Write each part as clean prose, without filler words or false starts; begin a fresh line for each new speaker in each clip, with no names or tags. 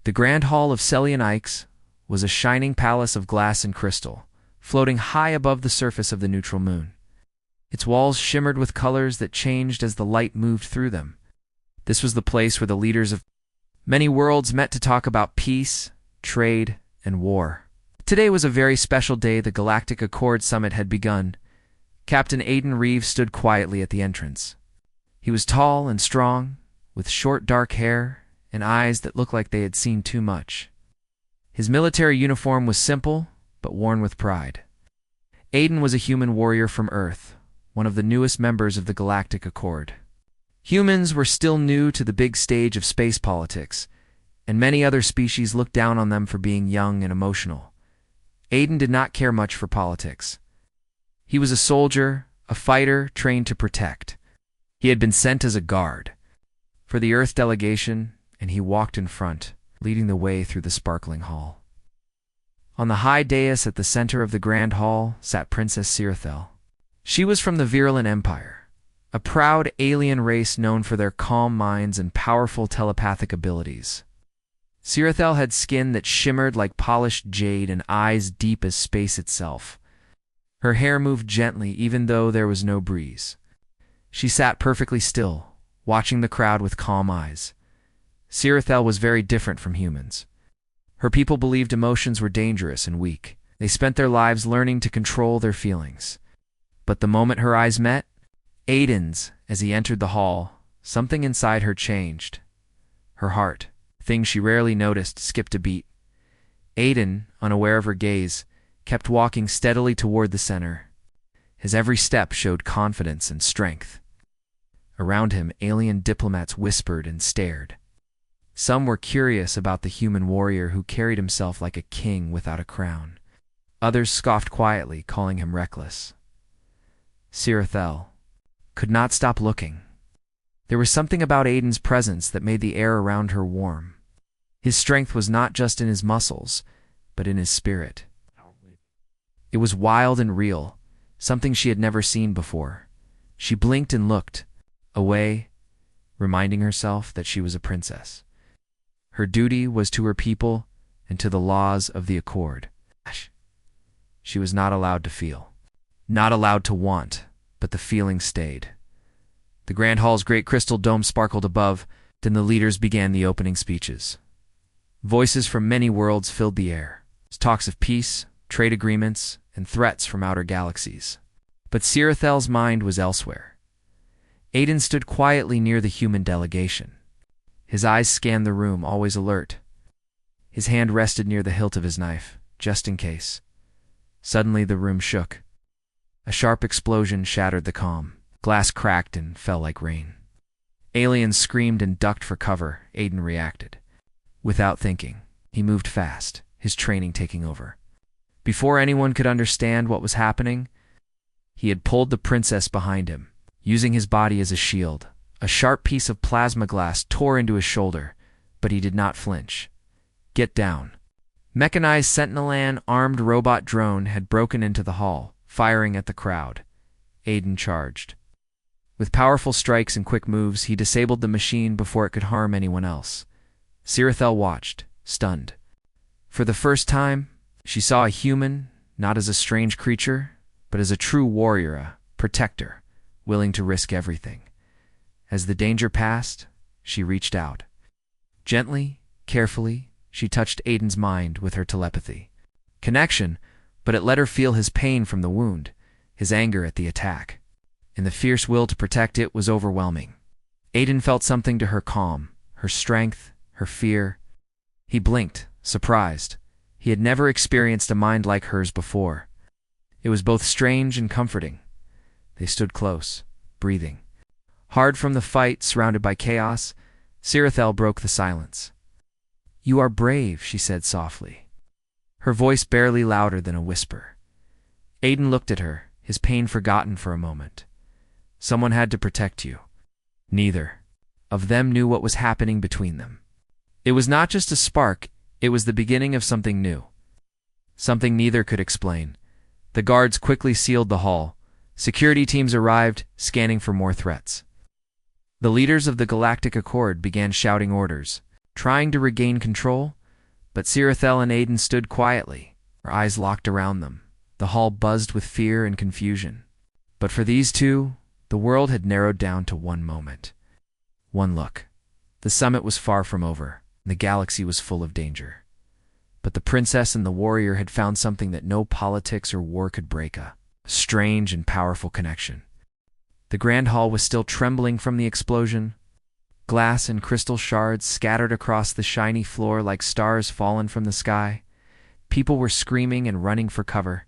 The Grand Hall of Selyonites was a shining palace of glass and crystal, floating high above the surface of the neutral moon. Its walls shimmered with colors that changed as the light moved through them. This was the place where the leaders of many worlds met to talk about peace, trade, and war. Today was a very special day. The Galactic Accord Summit had begun. Captain Aiden Reeves stood quietly at the entrance. He was tall and strong, with short dark hair and eyes that looked like they had seen too much. His military uniform was simple, but worn with pride. Aiden was a human warrior from Earth, one of the newest members of the Galactic Accord. Humans were still new to the big stage of space politics, and many other species looked down on them for being young and emotional. Aiden did not care much for politics. He was a soldier, a fighter trained to protect. He had been sent as a guard for the Earth delegation, and he walked in front, leading the way through the sparkling hall. On the high dais at the center of the Grand Hall sat Princess Scifi. She was from the Virulent Empire, a proud alien race known for their calm minds and powerful telepathic abilities. Scifi had skin that shimmered like polished jade and eyes deep as space itself. Her hair moved gently even though there was no breeze. She sat perfectly still, watching the crowd with calm eyes. Scifi was very different from humans. Her people believed emotions were dangerous and weak. They spent their lives learning to control their feelings. But the moment her eyes met Aiden's, as he entered the hall, something inside her changed. Her heart, thing she rarely noticed, skipped a beat. Aiden, unaware of her gaze, kept walking steadily toward the center. His every step showed confidence and strength. Around him, alien diplomats whispered and stared. Some were curious about the human warrior who carried himself like a king without a crown. Others scoffed quietly, calling him reckless. Scifi could not stop looking. There was something about Aiden's presence that made the air around her warm. His strength was not just in his muscles, but in his spirit. It was wild and real, something she had never seen before. She blinked and looked away, reminding herself that she was a princess. Her duty was to her people and to the laws of the Accord. She was not allowed to feel, not allowed to want, but the feeling stayed. The Grand Hall's great crystal dome sparkled above, then the leaders began the opening speeches. Voices from many worlds filled the air. Talks of peace, trade agreements, and threats from outer galaxies. But Scifi's mind was elsewhere. Aiden stood quietly near the human delegation. His eyes scanned the room, always alert. His hand rested near the hilt of his knife, just in case. Suddenly the room shook. A sharp explosion shattered the calm. Glass cracked and fell like rain. Aliens screamed and ducked for cover. Aiden reacted. Without thinking, he moved fast, his training taking over. Before anyone could understand what was happening, he had pulled the princess behind him, using his body as a shield. A sharp piece of plasma glass tore into his shoulder, but he did not flinch. Get down. Mechanized Sentinel armed robot drone had broken into the hall, firing at the crowd. Aiden charged. With powerful strikes and quick moves, he disabled the machine before it could harm anyone else. Scifi watched, stunned. For the first time, she saw a human, not as a strange creature, but as a true warrior, a protector, willing to risk everything. As the danger passed, she reached out. Gently, carefully, she touched Aiden's mind with her telepathy. Connection, but it let her feel his pain from the wound, his anger at the attack. And the fierce will to protect it was overwhelming. Aiden felt something to her calm, her strength, her fear. He blinked, surprised. He had never experienced a mind like hers before. It was both strange and comforting. They stood close, breathing. Hard from the fight, surrounded by chaos, Scifi broke the silence. "You are brave," she said softly, her voice barely louder than a whisper. Aiden looked at her, his pain forgotten for a moment. Someone had to protect you. Neither of them knew what was happening between them. It was not just a spark, it was the beginning of something new. Something neither could explain. The guards quickly sealed the hall. Security teams arrived, scanning for more threats. The leaders of the Galactic Accord began shouting orders, trying to regain control, But Sirathel and Aiden stood quietly, their eyes locked around them. The hall buzzed with fear and confusion. But for these two, the world had narrowed down to one moment. One look. The summit was far from over, and the galaxy was full of danger. But the princess and the warrior had found something that no politics or war could break, a strange and powerful connection. The grand hall was still trembling from the explosion. Glass and crystal shards scattered across the shiny floor like stars fallen from the sky. People were screaming and running for cover.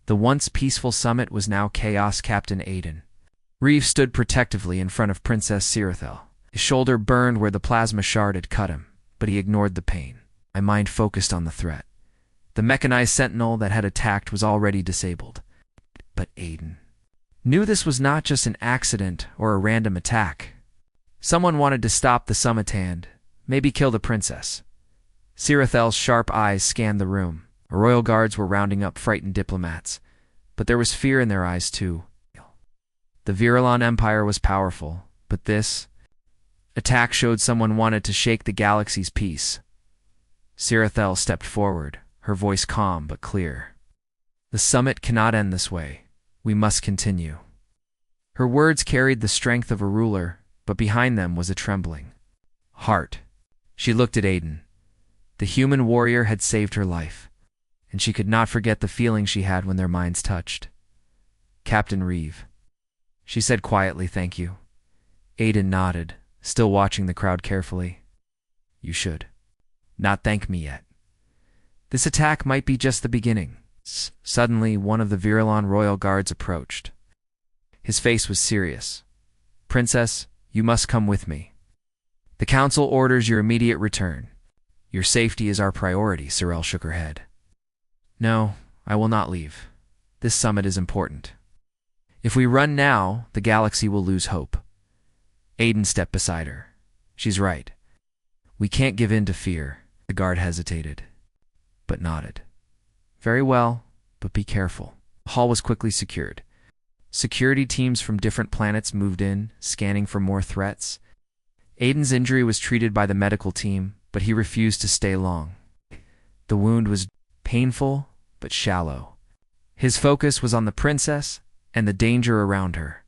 The once peaceful summit was now chaos. Captain Aiden Reeve stood protectively in front of Princess Sirathel. His shoulder burned where the plasma shard had cut him, but he ignored the pain. My mind focused on the threat. The mechanized sentinel that had attacked was already disabled. But Aiden knew this was not just an accident or a random attack. Someone wanted to stop the summit and maybe kill the princess. Sirathel's sharp eyes scanned the room. Royal guards were rounding up frightened diplomats, but there was fear in their eyes too. The Virulon Empire was powerful, but this attack showed someone wanted to shake the galaxy's peace. Sirathel stepped forward, her voice calm but clear. The summit cannot end this way. We must continue. Her words carried the strength of a ruler, but behind them was a trembling heart. She looked at Aiden. The human warrior had saved her life, and she could not forget the feeling she had when their minds touched. Captain Reeve, she said quietly, thank you. Aiden nodded, still watching the crowd carefully. You should not thank me yet. This attack might be just the beginning. Suddenly, one of the Virulon royal guards approached. His face was serious. Princess, you must come with me. The council orders your immediate return. Your safety is our priority. Sorel shook her head. No, I will not leave. This summit is important. If we run now, the galaxy will lose hope. Aiden stepped beside her. She's right. We can't give in to fear. The guard hesitated, but nodded. Very well, but be careful. The hall was quickly secured. Security teams from different planets moved in, scanning for more threats. Aiden's injury was treated by the medical team, but he refused to stay long. The wound was painful, but shallow. His focus was on the princess and the danger around her.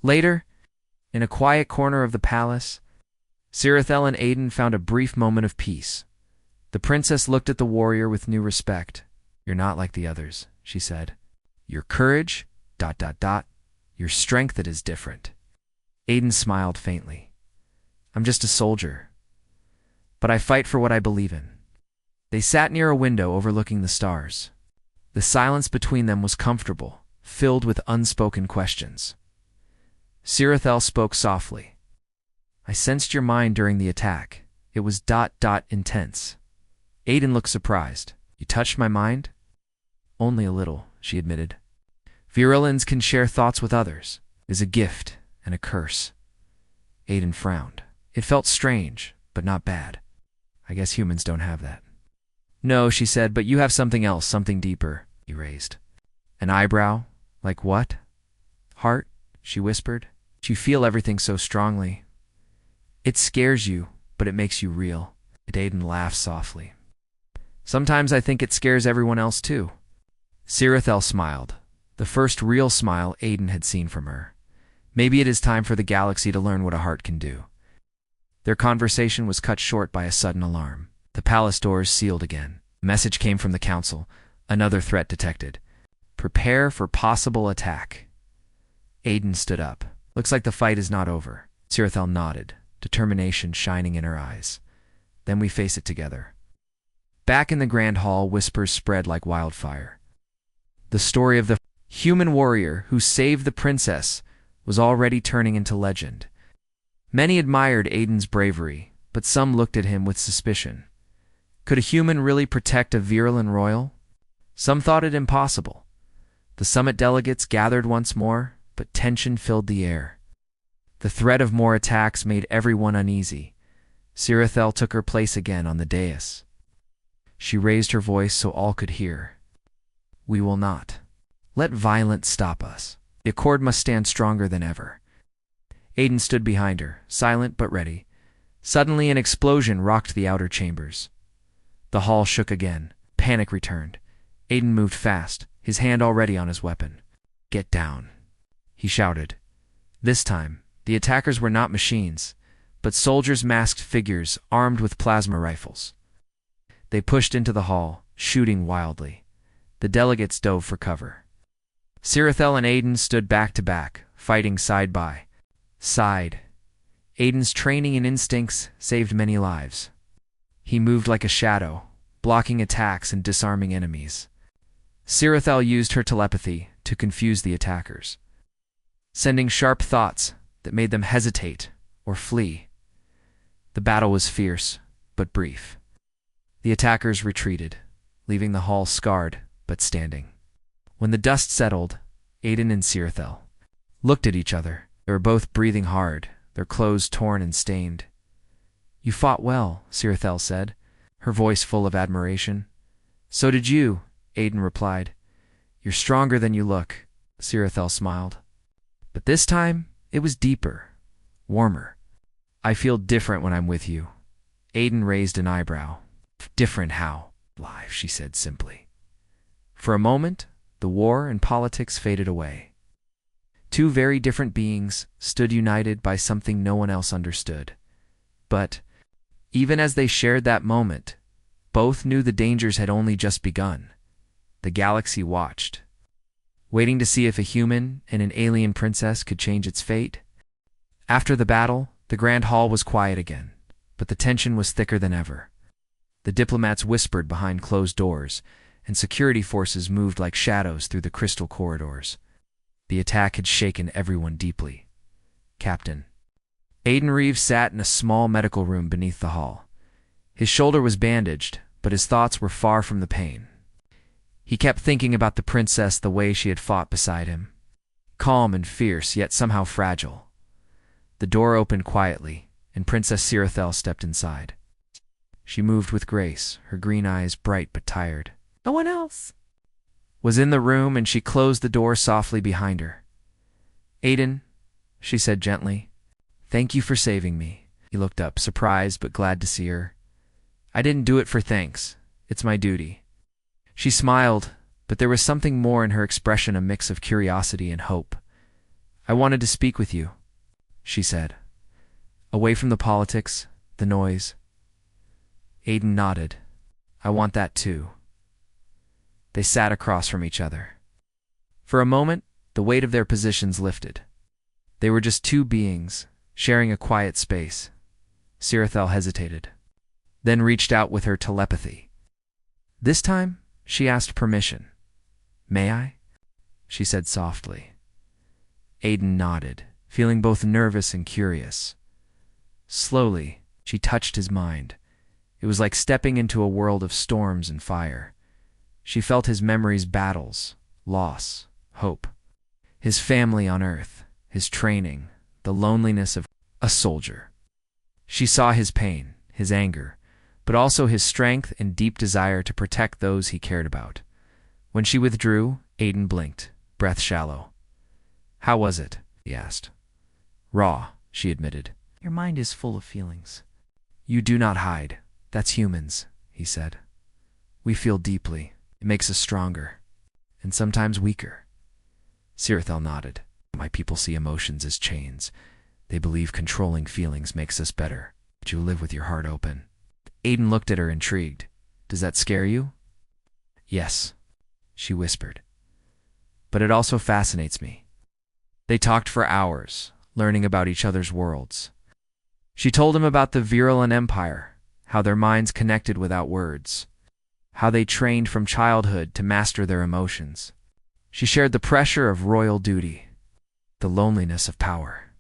Later, in a quiet corner of the palace, Sirathel and Aiden found a brief moment of peace. The princess looked at the warrior with new respect. You're not like the others, she said. Your courage, ... your strength that is different. Aiden smiled faintly. I'm just a soldier, but I fight for what I believe in. They sat near a window overlooking the stars. The silence between them was comfortable, filled with unspoken questions. Sirathel spoke softly. I sensed your mind during the attack. It was ... intense. Aiden looked surprised. You touched my mind? Only a little, she admitted. Virulons can share thoughts with others. It is a gift and a curse. Aiden frowned. It felt strange, but not bad. I guess humans don't have that. No, she said, but you have something else, something deeper, he raised. An eyebrow? Like what? Heart? She whispered. You feel everything so strongly. It scares you, but it makes you real. Aiden laughed softly. Sometimes I think it scares everyone else too. Sirathel smiled, the first real smile Aiden had seen from her. Maybe it is time for the galaxy to learn what a heart can do. Their conversation was cut short by a sudden alarm. The palace doors sealed again. A message came from the council. Another threat detected. Prepare for possible attack. Aiden stood up. Looks like the fight is not over. Sirathel nodded, determination shining in her eyes. Then we face it together. Back in the grand hall, whispers spread like wildfire. The story of the human warrior who saved the princess was already turning into legend. Many admired Aiden's bravery, but some looked at him with suspicion. Could a human really protect a Virulon royal? Some thought it impossible. The summit delegates gathered once more, but tension filled the air. The threat of more attacks made everyone uneasy. Sirathel took her place again on the dais. She raised her voice so all could hear. We will not let violence stop us. The accord must stand stronger than ever. Aiden stood behind her, silent but ready. Suddenly an explosion rocked the outer chambers. The hall shook again. Panic returned. Aiden moved fast, his hand already on his weapon. "Get down," he shouted. This time, the attackers were not machines, but soldiers' masked figures armed with plasma rifles. They pushed into the hall, shooting wildly. The delegates dove for cover. Sirathel and Aiden stood back to back, fighting side by side. Aiden's training and instincts saved many lives. He moved like a shadow, blocking attacks and disarming enemies. Sirathel used her telepathy to confuse the attackers, sending sharp thoughts that made them hesitate or flee. The battle was fierce, but brief. The attackers retreated, leaving the hall scarred but standing. When the dust settled, Aiden and Sirathel looked at each other. They were both breathing hard, their clothes torn and stained. "You fought well," Sirathel said, her voice full of admiration. "So did you," Aiden replied. "You're stronger than you look," Sirathel smiled. "But this time, it was deeper, warmer. I feel different when I'm with you." Aiden raised an eyebrow. "Different how?" "Live," she said simply. For a moment, the war and politics faded away. Two very different beings stood united by something no one else understood. But, even as they shared that moment, both knew the dangers had only just begun. The galaxy watched, waiting to see if a human and an alien princess could change its fate. After the battle, the Grand Hall was quiet again, but the tension was thicker than ever. The diplomats whispered behind closed doors, and security forces moved like shadows through the crystal corridors. The attack had shaken everyone deeply. "Captain." Aiden Reeves sat in a small medical room beneath the hall. His shoulder was bandaged, but his thoughts were far from the pain. He kept thinking about the princess the way she had fought beside him. Calm and fierce, yet somehow fragile. The door opened quietly, and Princess Sirathel stepped inside. She moved with grace, her green eyes bright but tired. "No one else was in the room, and she closed the door softly behind her. "Aiden," she said gently, "thank you for saving me." He looked up, surprised but glad to see her. "I didn't do it for thanks. It's my duty." She smiled, but there was something more in her expression, a mix of curiosity and hope. "I wanted to speak with you," she said. "Away from the politics, the noise." Aiden nodded. "I want that too." They sat across from each other. For a moment, the weight of their positions lifted. They were just two beings, sharing a quiet space. Sirathel hesitated, then reached out with her telepathy. This time, she asked permission. "May I?" she said softly. Aiden nodded, feeling both nervous and curious. Slowly, she touched his mind. It was like stepping into a world of storms and fire. She felt his memories, battles, loss, hope. His family on Earth, his training, the loneliness of a soldier. She saw his pain, his anger, but also his strength and deep desire to protect those he cared about. When she withdrew, Aiden blinked, breath shallow. "How was it?" he asked. "Raw," she admitted. "Your mind is full of feelings." "You do not hide. That's humans," he said. "We feel deeply. It makes us stronger, and sometimes weaker." Sirathel nodded. "My people see emotions as chains. They believe controlling feelings makes us better, but you live with your heart open." Aiden looked at her, intrigued. "Does that scare you?" "Yes," she whispered. "But it also fascinates me." They talked for hours, learning about each other's worlds. She told him about the Virulent Empire, how their minds connected without words, how they trained from childhood to master their emotions. She shared the pressure of royal duty, the loneliness of power.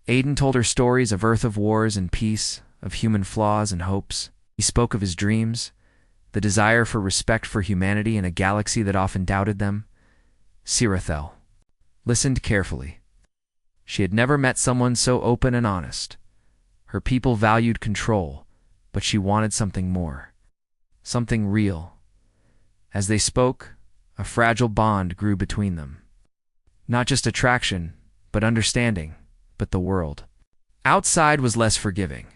Aiden told her stories of Earth, of wars and peace, of human flaws and hopes. He spoke of his dreams, the desire for respect for humanity in a galaxy that often doubted them. Sirathel listened carefully. She had never met someone so open and honest. Her people valued control, but she wanted something more. Something real. As they spoke, a fragile bond grew between them. Not just attraction, but understanding, but the world. Outside was less forgiving.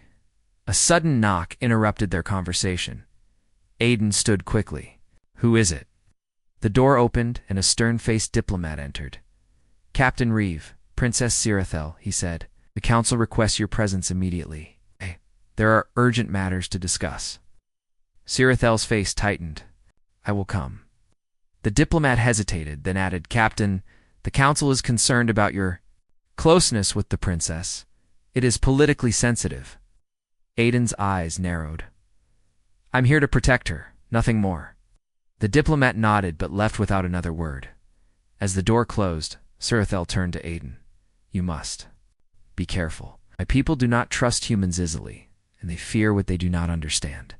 A sudden knock interrupted their conversation. Aiden stood quickly. Who is it? The door opened and a stern-faced diplomat entered. Captain Reeve, Princess Sirathel, he said. The council requests your presence immediately. There are urgent matters to discuss. Sirathel's face tightened. I will come. The diplomat hesitated, then added, Captain, the council is concerned about your closeness with the princess. It is politically sensitive. Aiden's eyes narrowed. I'm here to protect her, nothing more. The diplomat nodded but left without another word. As the door closed, Sirathel turned to Aiden. You must be careful. My people do not trust humans easily, and they fear what they do not understand.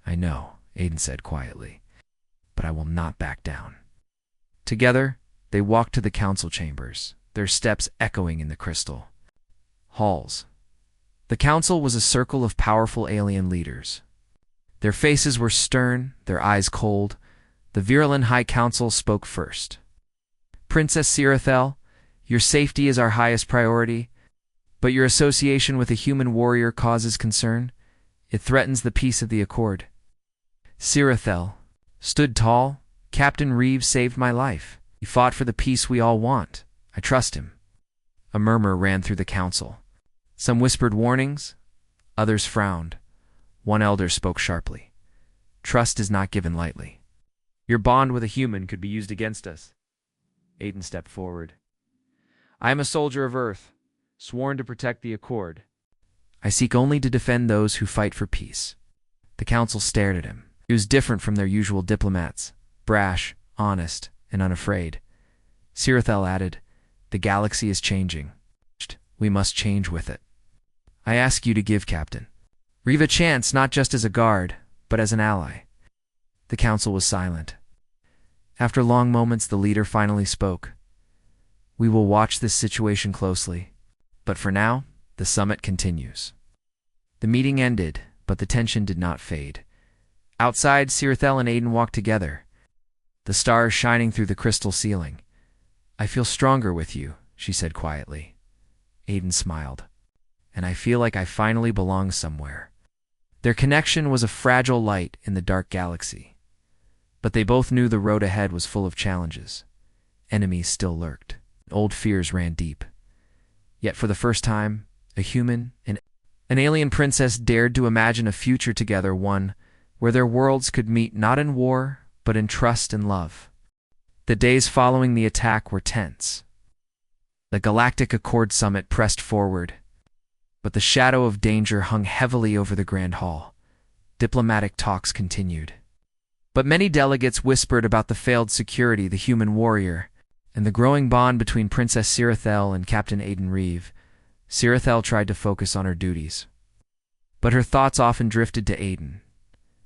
I know, Aiden said quietly, but I will not back down. Together, they walked to the council chambers, their steps echoing in the crystal halls. The council was a circle of powerful alien leaders. Their faces were stern, their eyes cold. The virulent High Council spoke first. Princess Sirathel, your safety is our highest priority, but your association with a human warrior causes concern. It threatens the peace of the Accord. Sirathel stood tall. Captain Reeves saved my life. He fought for the peace we all want. I trust him. A murmur ran through the council. Some whispered warnings, others frowned. One elder spoke sharply. Trust is not given lightly. Your bond with a human could be used against us. Aiden stepped forward. I am a soldier of Earth, sworn to protect the Accord. I seek only to defend those who fight for peace. The council stared at him. He was different from their usual diplomats, brash, honest, and unafraid. Sirathel added, the galaxy is changing. We must change with it. I ask you to give Captain Reeve a chance, not just as a guard, but as an ally. The council was silent. After long moments, the leader finally spoke. We will watch this situation closely, but for now, the summit continues. The meeting ended, but the tension did not fade. Outside, Sirathel and Aiden walked together, the stars shining through the crystal ceiling. I feel stronger with you, she said quietly. Aiden smiled. And I feel like I finally belong somewhere. Their connection was a fragile light in the dark galaxy. But they both knew the road ahead was full of challenges. Enemies still lurked. Old fears ran deep. Yet for the first time, a human and an alien princess dared to imagine a future together, one where their worlds could meet not in war, but in trust and love. The days following the attack were tense. The Galactic Accord Summit pressed forward, but the shadow of danger hung heavily over the Grand Hall. Diplomatic talks continued. But many delegates whispered about the failed security, the human warrior, and the growing bond between Princess Sirathel and Captain Aiden Reeve. Sirathel tried to focus on her duties, but her thoughts often drifted to Aiden.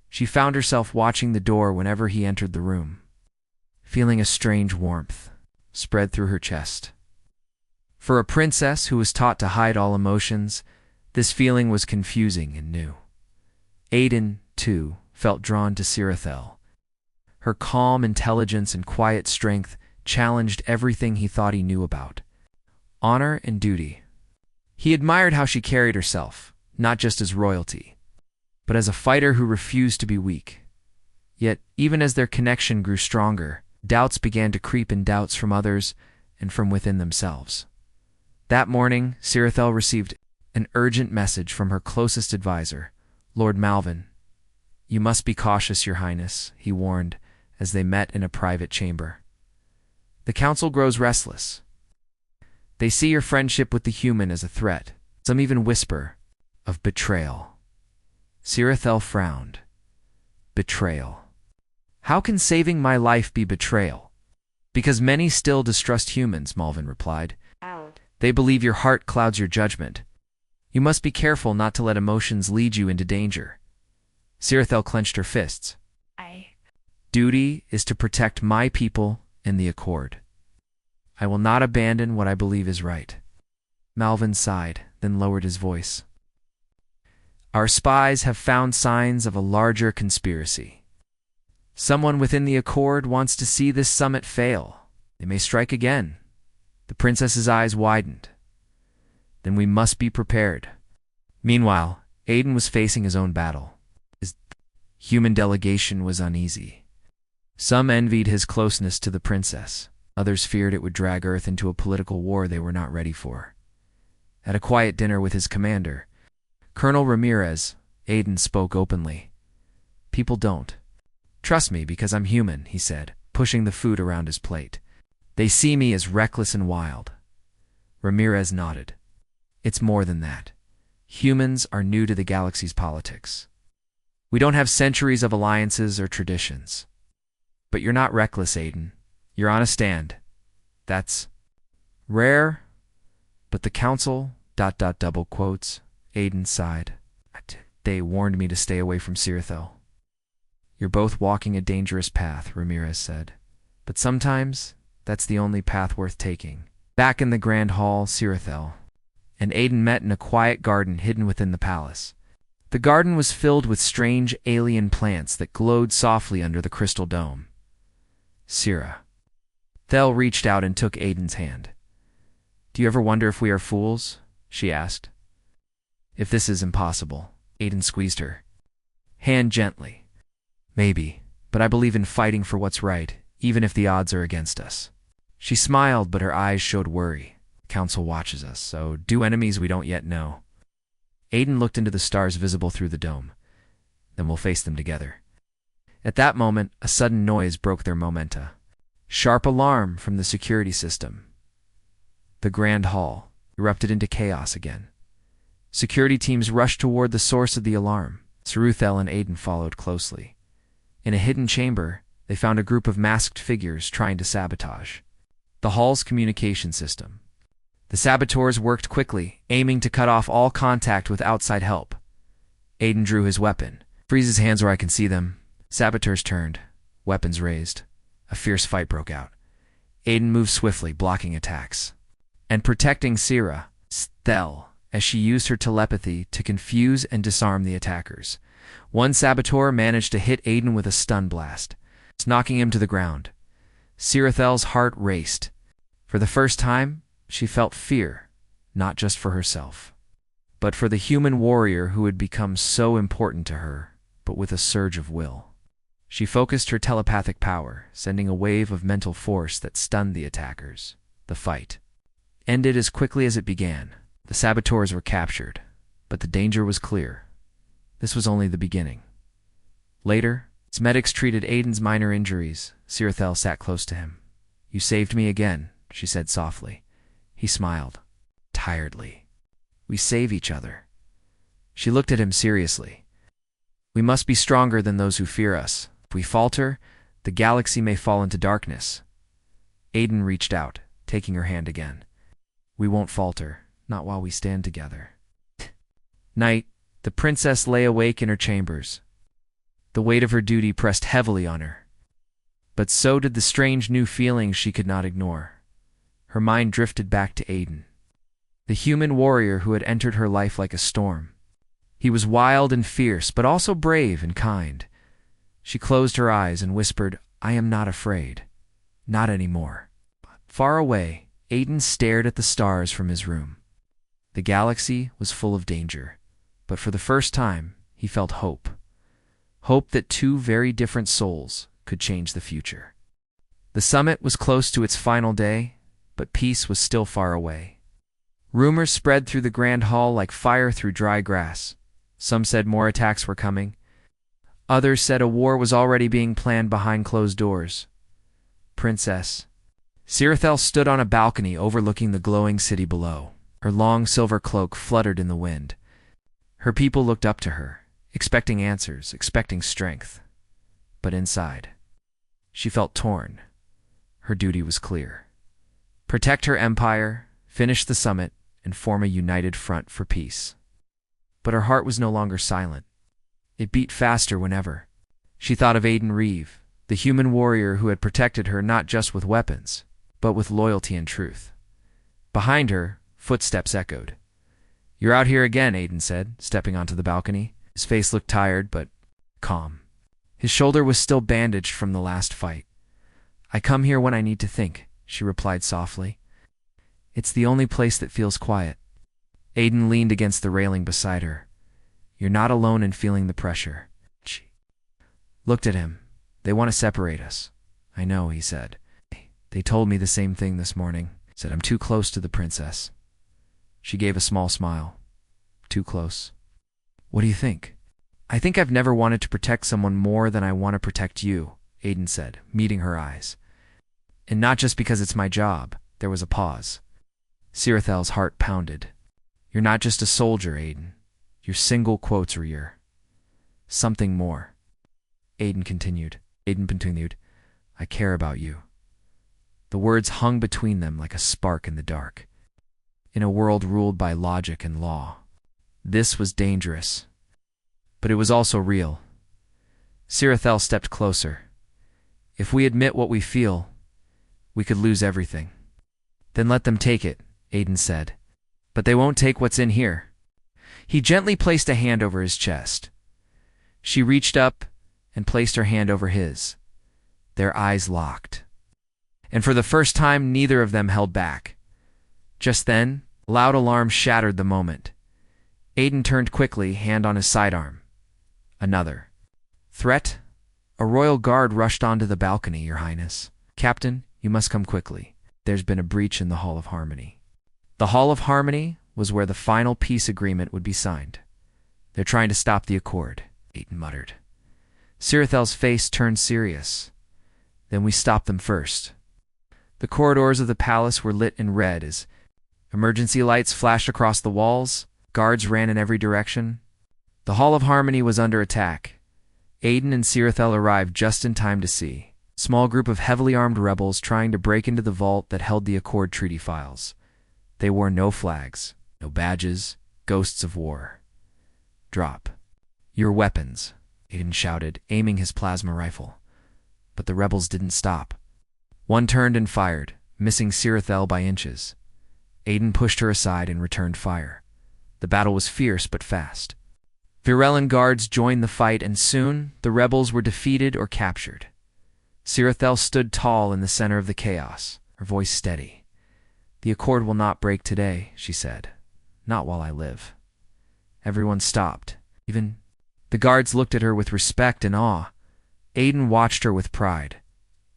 She found herself watching the door whenever he entered the room, feeling a strange warmth spread through her chest. For a princess who was taught to hide all emotions, this feeling was confusing and new. Aiden, too, felt drawn to Sirathel. Her calm intelligence and quiet strength challenged everything he thought he knew about honor and duty. He admired how she carried herself, not just as royalty, but as a fighter who refused to be weak. Yet, even as their connection grew stronger, doubts began to creep in, doubts from others and from within themselves. That morning, Sirathel received an urgent message from her closest advisor, Lord Malvin. You must be cautious, Your Highness, he warned as they met in a private chamber. The council grows restless. They see your friendship with the human as a threat. Some even whisper of betrayal. Sirathel frowned. Betrayal. How can saving my life be betrayal? Because many still distrust humans, Malvin replied. They believe your heart clouds your judgment. You must be careful not to let emotions lead you into danger. Sirathel clenched her fists. Duty is to protect my people and the Accord. I will not abandon what I believe is right. Malvin sighed, then lowered his voice. Our spies have found signs of a larger conspiracy. Someone within the Accord wants to see this summit fail. They may strike again. The princess's eyes widened. Then we must be prepared. Meanwhile, Aiden was facing his own battle. His human delegation was uneasy. Some envied his closeness to the princess. Others feared it would drag Earth into a political war they were not ready for. At a quiet dinner with his commander, Colonel Ramirez, Aiden spoke openly. "People don't trust me because I'm human," he said, pushing the food around his plate. "They see me as reckless and wild." Ramirez nodded. "It's more than that. Humans are new to the galaxy's politics. We don't have centuries of alliances or traditions. But you're not reckless, Aiden. You're on a stand. That's rare, but the council, double quotes, Aiden sighed. They warned me to stay away from Sirithel. You're both walking a dangerous path, Ramirez said. But sometimes, that's the only path worth taking. Back in the Grand Hall, Sirithel and Aiden met in a quiet garden hidden within the palace. The garden was filled with strange alien plants that glowed softly under the crystal dome. Sirithel reached out and took Aiden's hand. "Do you ever wonder if we are fools?" she asked. "If this is impossible," Aiden squeezed her hand gently. "Maybe, but I believe in fighting for what's right, even if the odds are against us." She smiled, but her eyes showed worry. "Council watches us, so do enemies we don't yet know." Aiden looked into the stars visible through the dome. "Then we'll face them together." At that moment, a sudden noise broke their momenta. Sharp alarm from the security system. The Grand Hall erupted into chaos again. Security teams rushed toward the source of the alarm. Sirithel and Aiden followed closely. In a hidden chamber, they found a group of masked figures trying to sabotage the hall's communication system. The saboteurs worked quickly, aiming to cut off all contact with outside help. Aiden drew his weapon. "Freeze his hands where I can see them." Saboteurs turned, weapons raised. A fierce fight broke out. Aiden moved swiftly, blocking attacks and protecting Sirithel as she used her telepathy to confuse and disarm the attackers. One saboteur managed to hit Aiden with a stun blast, knocking him to the ground. Sirithel's heart raced. For the first time, she felt fear, not just for herself, but for the human warrior who had become so important to her, but with a surge of will. She focused her telepathic power, sending a wave of mental force that stunned the attackers. The fight ended as quickly as it began. The saboteurs were captured, but the danger was clear. This was only the beginning. Later, as medics treated Aiden's minor injuries, Sirithel sat close to him. "You saved me again," she said softly. He smiled, tiredly. "We save each other." She looked at him seriously. "We must be stronger than those who fear us. If we falter, the galaxy may fall into darkness." Aiden reached out, taking her hand again. "We won't falter, not while we stand together." Night, the princess lay awake in her chambers. The weight of her duty pressed heavily on her. But so did the strange new feelings she could not ignore. Her mind drifted back to Aiden, the human warrior who had entered her life like a storm. He was wild and fierce, but also brave and kind. She closed her eyes and whispered, "I am not afraid. Not anymore." Far away, Aiden stared at the stars from his room. The galaxy was full of danger, but for the first time, he felt hope. Hope that two very different souls could change the future. The summit was close to its final day, but peace was still far away. Rumors spread through the Grand Hall like fire through dry grass. Some said more attacks were coming. Others said a war was already being planned behind closed doors. Princess Sirithel stood on a balcony overlooking the glowing city below. Her long silver cloak fluttered in the wind. Her people looked up to her, expecting answers, expecting strength. But inside, she felt torn. Her duty was clear. Protect her empire, finish the summit, and form a united front for peace. But her heart was no longer silent. It beat faster whenever. She thought of Aiden Reeve, the human warrior who had protected her not just with weapons, but with loyalty and truth. Behind her, footsteps echoed. "You're out here again," Aiden said, stepping onto the balcony. His face looked tired, but calm. His shoulder was still bandaged from the last fight. "I come here when I need to think," she replied softly. "It's the only place that feels quiet." Aiden leaned against the railing beside her. "You're not alone in feeling the pressure." looked at him. They want to separate us. I know, he said. They told me the same thing this morning. Said I'm too close to the princess. She gave a small smile. Too close. What do you think? I think I've never wanted to protect someone more than I want to protect you, Aiden said, meeting her eyes. And not just because it's my job. There was a pause. Sirathel's heart pounded. You're not just a soldier, Aiden. Your single quotes are your something more. Aiden continued. I care about you. The words hung between them like a spark in the dark. In a world ruled by logic and law. This was dangerous. But it was also real. Sirathel stepped closer. If we admit what we feel, we could lose everything. Then let them take it, Aiden said. But they won't take what's in here. He gently placed a hand over his chest. She reached up and placed her hand over his. Their eyes locked. And for the first time, neither of them held back. Just then, a loud alarm shattered the moment. Aiden turned quickly, hand on his sidearm. Another. Threat? A royal guard rushed onto the balcony, Your Highness. Captain, you must come quickly. There's been a breach in the Hall of Harmony. The Hall of Harmony was where the final peace agreement would be signed. They're trying to stop the accord, Aiden muttered. Sirathel's face turned serious. Then we stopped them first. The corridors of the palace were lit in red as emergency lights flashed across the walls. Guards ran in every direction. The Hall of Harmony was under attack. Aiden and Sirathel arrived just in time to see a small group of heavily armed rebels trying to break into the vault that held the Accord Treaty files. They wore no flags, no badges, ghosts of war. Drop. Your weapons, Aiden shouted, aiming his plasma rifle. But the rebels didn't stop. One turned and fired, missing Sirathel by inches. Aiden pushed her aside and returned fire. The battle was fierce but fast. Virellan guards joined the fight, and soon the rebels were defeated or captured. Sirathel stood tall in the center of the chaos, her voice steady. The accord will not break today, she said. Not while I live. Everyone stopped. Even the guards looked at her with respect and awe. Aiden watched her with pride.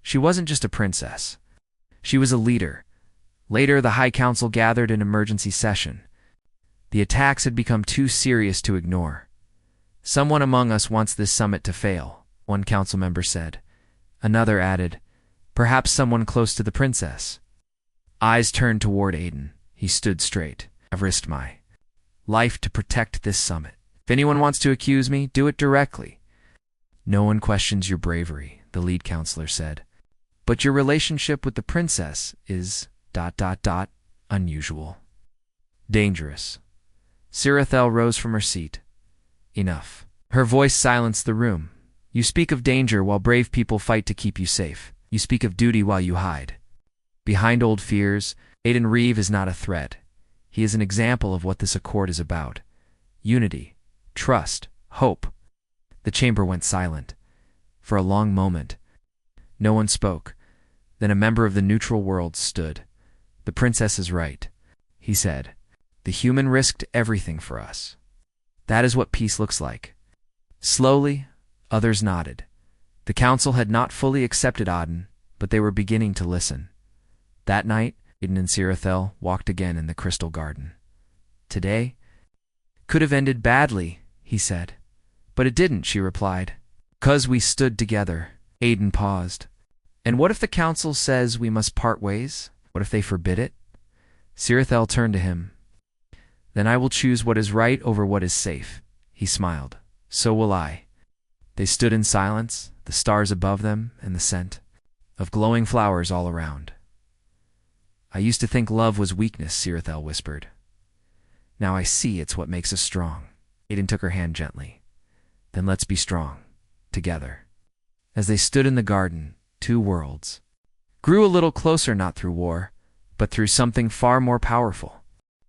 She wasn't just a princess. She was a leader. Later, the High Council gathered in emergency session. The attacks had become too serious to ignore. Someone among us wants this summit to fail, one council member said. Another added, perhaps someone close to the princess. Eyes turned toward Aiden. He stood straight. I've risked my life to protect this summit. If anyone wants to accuse me, do it directly. No one questions your bravery, the lead counselor said. But your relationship with the princess is ... unusual. Dangerous. Sirathel rose from her seat. Enough. Her voice silenced the room. You speak of danger while brave people fight to keep you safe. You speak of duty while you hide. Behind old fears, Aiden Reeve is not a threat. He is an example of what this accord is about. Unity, trust, hope. The chamber went silent. For a long moment, no one spoke. Then a member of the neutral world stood. The princess is right, he said. The human risked everything for us. That is what peace looks like. Slowly, others nodded. The council had not fully accepted Auden, but they were beginning to listen. That night, Aiden and Sirathel walked again in the Crystal Garden. Today could have ended badly, he said. But it didn't, she replied. 'Cause we stood together. Aiden paused. And what if the council says we must part ways? What if they forbid it? Sirathel turned to him. Then I will choose what is right over what is safe. He smiled. So will I. They stood in silence, the stars above them and the scent of glowing flowers all around. I used to think love was weakness, Sirathel whispered. Now I see it's what makes us strong. Aiden took her hand gently. Then let's be strong, together. As they stood in the garden, two worlds grew a little closer, not through war, but through something far more powerful.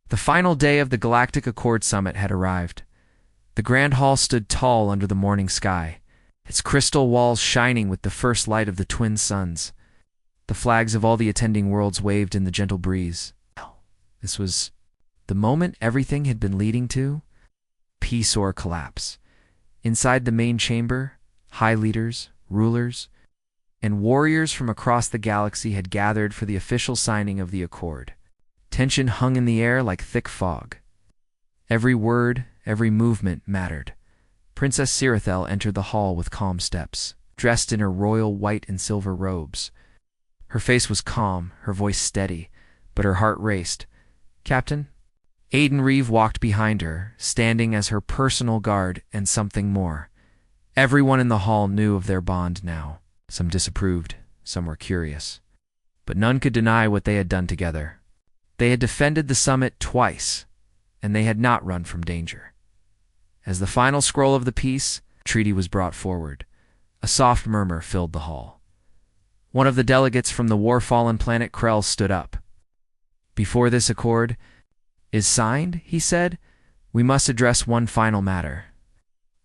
The final day of the Galactic Accord Summit had arrived. The Grand Hall stood tall under the morning sky, its crystal walls shining with the first light of the twin suns. The flags of all the attending worlds waved in the gentle breeze. This was the moment everything had been leading to. Peace or collapse. Inside the main chamber, High leaders, rulers, and warriors from across the galaxy had gathered for the official signing of the accord. Tension hung in the air like thick fog. Every word, every movement mattered. Princess Sirathel entered the hall with calm steps, dressed in her royal white and silver robes. Her face was calm, her voice steady, but her heart raced. "Captain?" Aiden Reeve walked behind her, standing as her personal guard and something more. Everyone in the hall knew of their bond now. Some disapproved, some were curious. But none could deny what they had done together. They had defended the summit twice, and they had not run from danger. As the final scroll of the peace treaty was brought forward, a soft murmur filled the hall. One of the delegates from the war-fallen planet Krell stood up. "Before this accord is signed," he said, "we must address one final matter."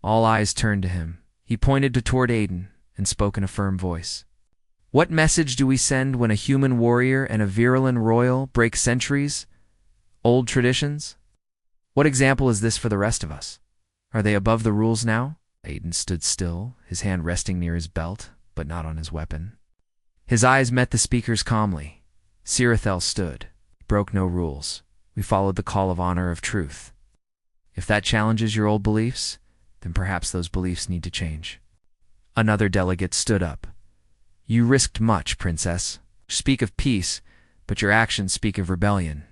All eyes turned to him. He pointed toward Aiden and spoke in a firm voice. "What message do we send when a human warrior and a virulent royal break centuries-old traditions? What example is this for the rest of us? Are they above the rules now?" Aiden stood still, his hand resting near his belt, but not on his weapon. His eyes met the speaker's calmly. Sirathel stood. "We broke no rules. We followed the call of honor of truth. If that challenges your old beliefs, then perhaps those beliefs need to change." Another delegate stood up. "You risked much, Princess. You speak of peace, but your actions speak of rebellion."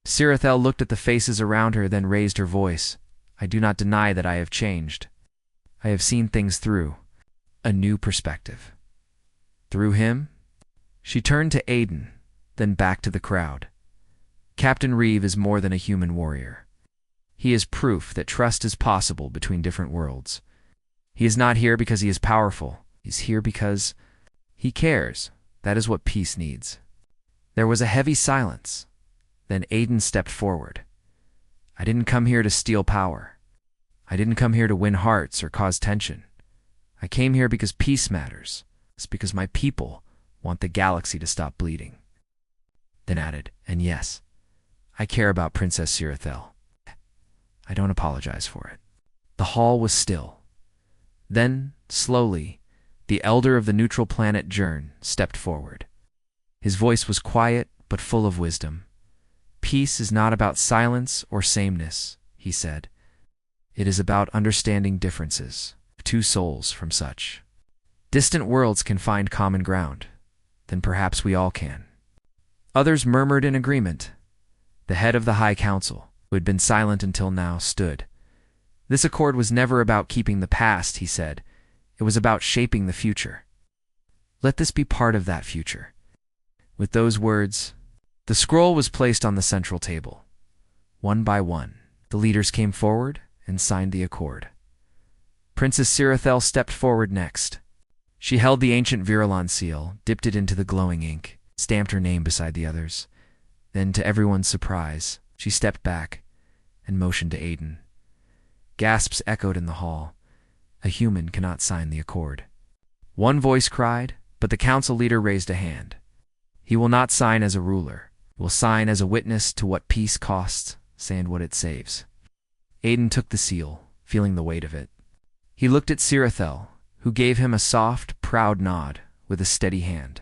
Sirathel looked at the faces around her, then raised her voice. "I do not deny that I have changed. I have seen things through a new perspective." "Through him?" She turned to Aiden, then back to the crowd. "Captain Reeve is more than a human warrior. He is proof that trust is possible between different worlds. He is not here because he is powerful. He's here because he cares. That is what peace needs." There was a heavy silence. Then Aiden stepped forward. "I didn't come here to steal power. I didn't come here to win hearts or cause tension. I came here because peace matters. It's because my people want the galaxy to stop bleeding." Then added, "And yes, I care about Princess Sirathel. I don't apologize for it." The hall was still. Then, slowly, the elder of the neutral planet Jern stepped forward. His voice was quiet but full of wisdom. "Peace is not about silence or sameness," he said. "It is about understanding differences, two souls from such. Distant worlds can find common ground. Then perhaps we all can." Others murmured in agreement. The head of the High Council, who had been silent until now, stood. "This accord was never about keeping the past," he said. "It was about shaping the future. Let this be part of that future." With those words, the scroll was placed on the central table. One by one, the leaders came forward and signed the accord. Princess Sirathel stepped forward next. She held the ancient Virulon seal, dipped it into the glowing ink, stamped her name beside the others. Then, to everyone's surprise, she stepped back and motioned to Aiden. Gasps echoed in the hall. A human cannot sign the accord. One voice cried, but the council leader raised a hand. "He will not sign as a ruler. He will sign as a witness to what peace costs and what it saves." Aiden took the seal, feeling the weight of it. He looked at Sirathel, who gave him a soft, proud nod with a steady hand.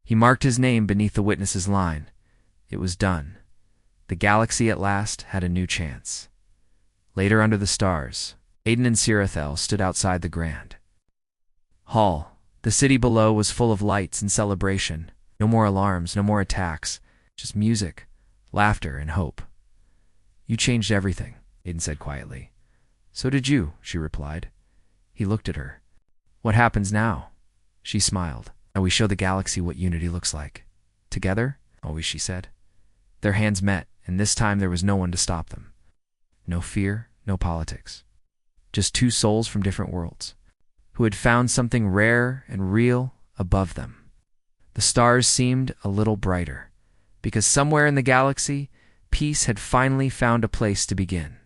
He marked his name beneath the witness's line. It was done. The galaxy at last had a new chance. Later under the stars, Aiden and Sirathel stood outside the grand hall. The city below was full of lights and celebration. No more alarms, no more attacks, just music, laughter, and hope. "You changed everything," Aiden said quietly. "So did you," she replied. He looked at her. "What happens now?" She smiled. "Now we show the galaxy what unity looks like. Together, always," she said. Their hands met, and this time there was no one to stop them. No fear, no politics. Just two souls from different worlds, who had found something rare and real above them. The stars seemed a little brighter, because somewhere in the galaxy, peace had finally found a place to begin.